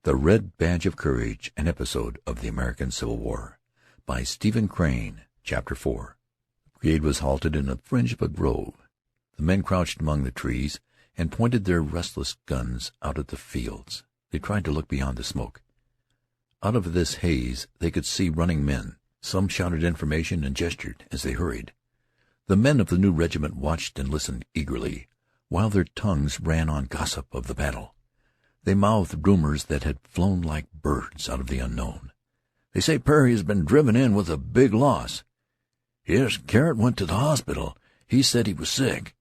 The Red Badge of Courage, an episode of the American Civil War, by Stephen Crane. Chapter 4. The brigade was halted in the fringe of a grove. The men crouched among the trees and pointed their restless guns out at the fields. They tried to look beyond the smoke. Out of this haze they could see running men. Some shouted information and gestured as they hurried. The men of the new regiment watched and listened eagerly, while their tongues ran on gossip of the battle. They mouthed rumors that had flown like birds out of the unknown. "They say Perry has been driven in with a big loss." "Yes, Garrett went to the hospital. He said he was sick.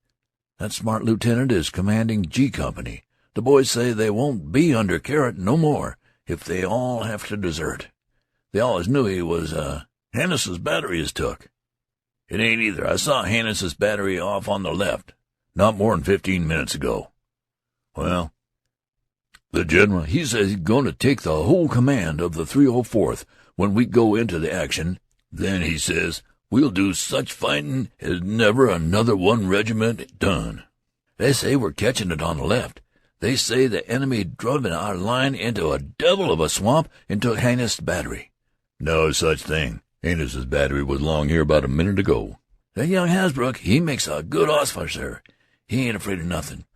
That smart lieutenant is commanding G Company. The boys say they won't be under Garrett no more if they all have to desert. They always knew he was, Hannis's battery is took." "It ain't either. I saw Hannis's battery off on the left, not more'n 15 minutes ago." "Well, the general, he says he's going to take the whole command of the 304th when we go into the action. Then, he says, we'll do such fighting as never another one regiment done. They say we're catching it on the left. They say the enemy driven our line into a devil of a swamp and took Hannis's battery." "No such thing. Hannis's battery was along here about a minute ago." "That young Hasbrook, he makes a good officer. He ain't afraid of nothing.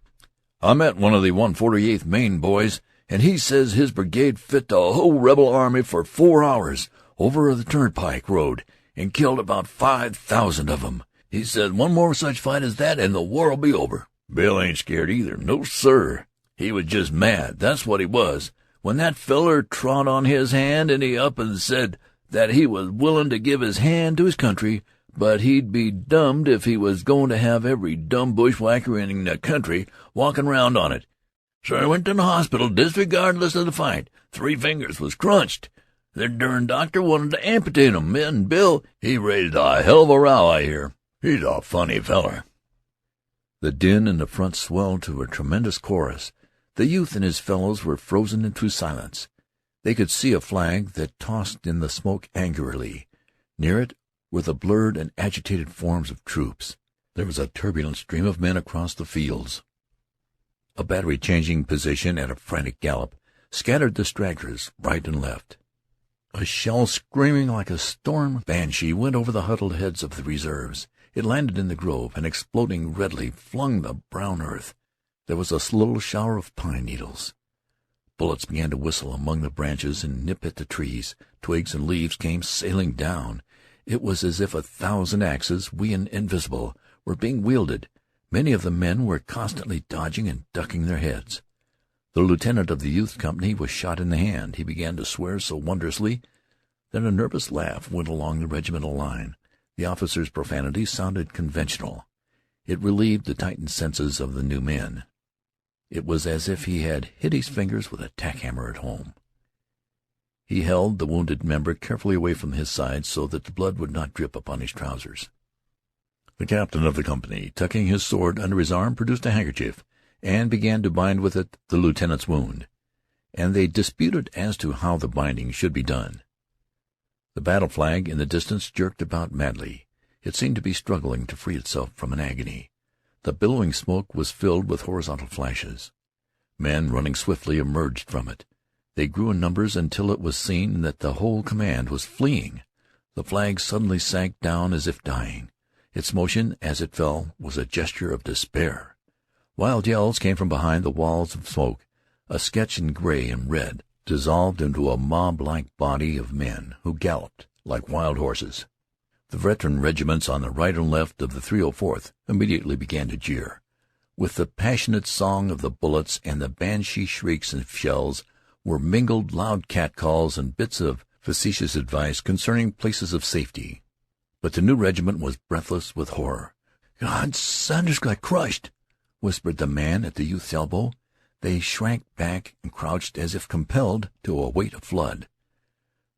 I met one of the 148th Maine boys, and he says his brigade fit the whole rebel army for 4 hours over the Turnpike Road and killed about 5,000 of 'em. He says one more such fight as that and the war'll be over." "Bill ain't scared either. No, sir. He was just mad. That's what he was. When that feller trod on his hand and he up and said that he was willin' to give his hand to his country, but he'd be dummed if he was goin' to have every dumb bushwhacker in the country walkin' round on it. So he went to the hospital disregardless of the fight. 3 fingers was crunched. The dern doctor wanted to amputate 'em, and Bill, he raised a hell of a row, I hear. He's a funny feller." The din in the front swelled to a tremendous chorus. The youth and his fellows were frozen into silence. They could see a flag that tossed in the smoke angrily. Near it were the blurred and agitated forms of troops. There was a turbulent stream of men across the fields. A battery changing position at a frantic gallop scattered the stragglers right and left. A shell screaming like a storm banshee went over the huddled heads of the reserves. It landed in the grove, and exploding redly flung the brown earth. There was a little shower of pine needles. Bullets began to whistle among the branches and nip at the trees. Twigs and leaves came sailing down. It was as if 1,000 axes, wee and invisible, were being wielded. Many of the men were constantly dodging and ducking their heads. The lieutenant of the youth company was shot in the hand. He began to swear so wondrously that a nervous laugh went along the regimental line. The officer's profanity sounded conventional. It relieved the tightened senses of the new men. It was as if he had hit his fingers with a tack hammer at home. He held the wounded member carefully away from his side so that the blood would not drip upon his trousers. The captain of the company, tucking his sword under his arm, produced a handkerchief and began to bind with it the lieutenant's wound, and they disputed as to how the binding should be done. The battle flag in the distance jerked about madly. It seemed to be struggling to free itself from an agony. The billowing smoke was filled with horizontal flashes. Men running swiftly emerged from it. They grew in numbers until it was seen that the whole command was fleeing. The flag suddenly sank down as if dying. Its motion as it fell was a gesture of despair. Wild yells came from behind the walls of smoke. A sketch in gray and red dissolved into a mob-like body of men who galloped like wild horses. The veteran regiments on the right and left of the 304th immediately began to jeer. With the passionate song of the bullets and the banshee shrieks of shells were mingled loud catcalls and bits of facetious advice concerning places of safety. But the new regiment was breathless with horror. "God, Sanders got crushed," whispered the man at the youth's elbow. They shrank back and crouched as if compelled to await a flood.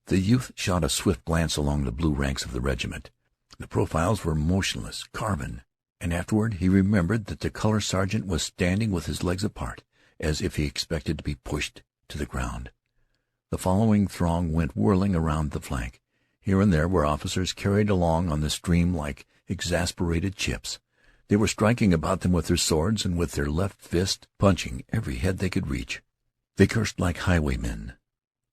The youth shot a swift glance along the blue ranks of the regiment. The profiles were motionless, carven, and afterward he remembered that the color sergeant was standing with his legs apart, as if he expected to be pushed to the ground. The following throng went whirling around the flank. Here and there were officers carried along on the stream like exasperated chips. They were striking about them with their swords and with their left fist punching every head they could reach. They cursed like highwaymen.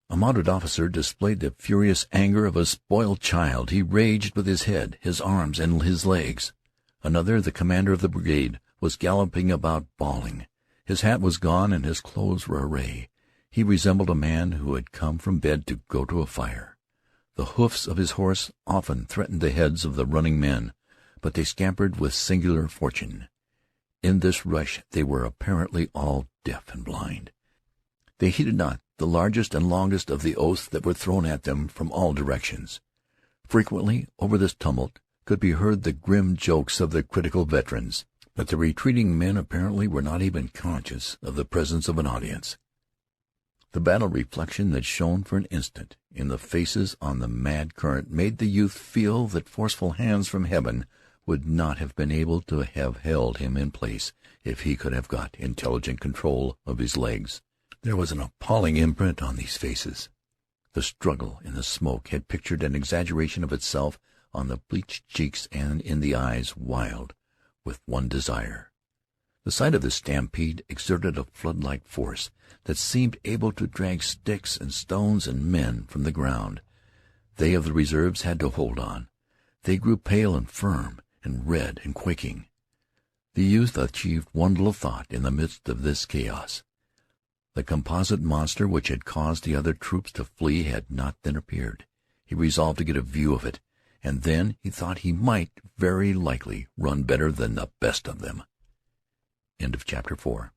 A mounted officer displayed the furious anger of a spoiled child. He raged with his head, his arms, and his legs. Another, the commander of the brigade, was galloping about bawling. His hat was gone, and his clothes were awry. He resembled a man who had come from bed to go to a fire. The hoofs of his horse often threatened the heads of the running men, but they scampered with singular fortune. In this rush they were apparently all deaf and blind. They heeded not the largest and longest of the oaths that were thrown at them from all directions. Frequently over this tumult could be heard the grim jokes of the critical veterans, but the retreating men apparently were not even conscious of the presence of an audience. The battle reflection that shone for an instant in the faces on the mad current made the youth feel that forceful hands from heaven would not have been able to have held him in place if he could have got intelligent control of his legs. There was an appalling imprint on these faces. The struggle in the smoke had pictured an exaggeration of itself on the bleached cheeks and in the eyes wild with one desire. The sight of the stampede exerted a flood-like force that seemed able to drag sticks and stones and men from the ground. They of the reserves had to hold on. They grew pale and firm and red and quaking. The youth achieved one little thought in the midst of this chaos. The composite monster which had caused the other troops to flee had not then appeared. He resolved to get a view of it, and then he thought he might very likely run better than the best of them. End of chapter 4.